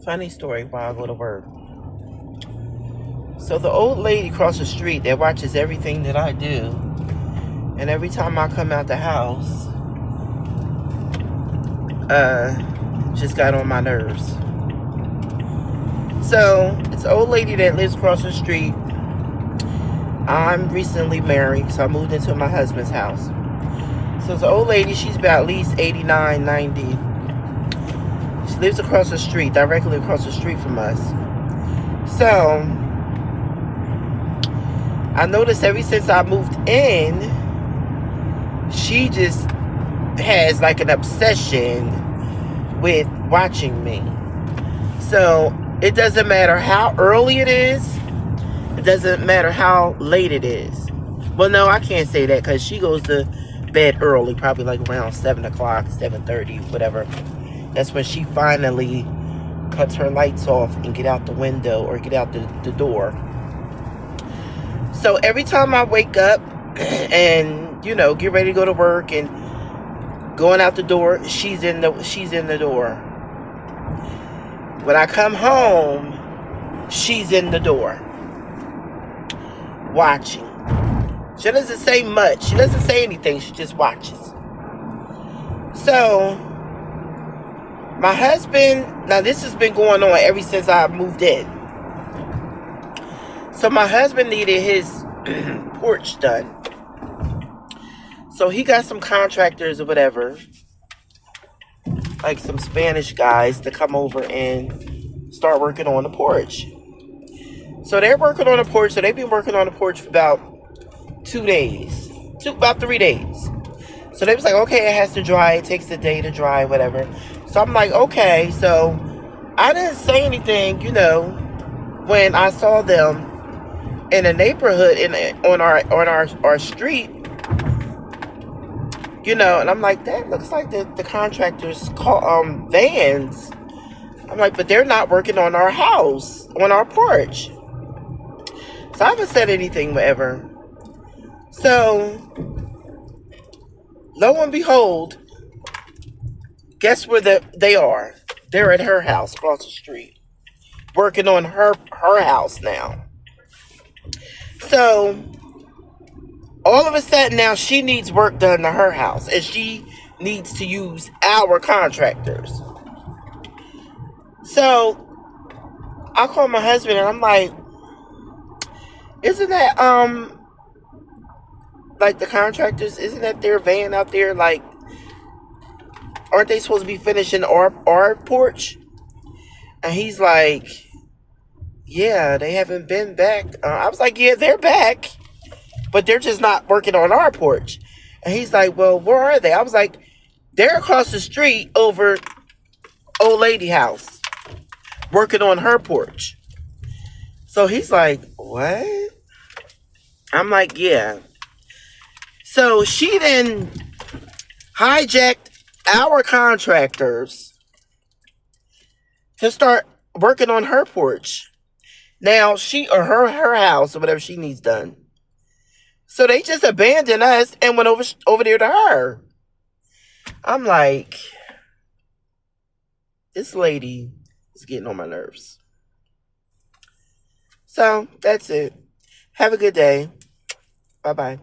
Funny story while I go to work. So the old lady across the street that watches everything that I do, and every time I come out the house, just got on my nerves. So it's an old lady that lives across the street. I'm recently married, so I moved into my husband's house. So it's an old lady, she's about at least 89, 90. She lives across the street, directly across the street from us. So I noticed ever since I moved in, she just has like an obsession with watching me. So it doesn't matter how early it is. It doesn't matter how late it is. Well, no, I can't say that because she goes to bed early, probably like around 7 o'clock, 7:30, whatever. That's when she finally cuts her lights off and get out the window or get out the door. So every time I wake up and, get ready to go to work and going out the door, she's in the door. When I come home, she's in the door watching. She doesn't say much. She doesn't say anything. She just watches. So my husband, now this has been going on ever since I moved in. So my husband needed his porch done. So he got some contractors or whatever, like some Spanish guys, to come over and start working on the porch. So they're working on the porch. So they've been working on the porch for about 2 days, about 3 days. So they was like, okay, it has to dry. It takes a day to dry, whatever. So I'm like, okay. So I didn't say anything, when I saw them in a neighborhood on our street, and I'm like, that looks like the contractors call vans. I'm like, but they're not working on our house, on our porch. So I haven't said anything, whatever. So lo and behold, guess where they are? They're at her house across the street, working on her house now. So all of a sudden now she needs work done to her house, and she needs to use our contractors. So I call my husband and I'm like, isn't that like the contractors, isn't that their van out there? Like, aren't they supposed to be finishing our porch? And he's like, yeah, they haven't been back. I was like, yeah, they're back, but they're just not working on our porch. And he's like, well, where are they? I was like, they're across the street over old lady house, working on her porch. So he's like, what? I'm like, yeah. So she then hijacked our contractors to start working on her porch. Now she or her house or whatever she needs done. So they just abandoned us and went over there to her. I'm like, this lady is getting on my nerves. So that's it. Have a good day. Bye bye.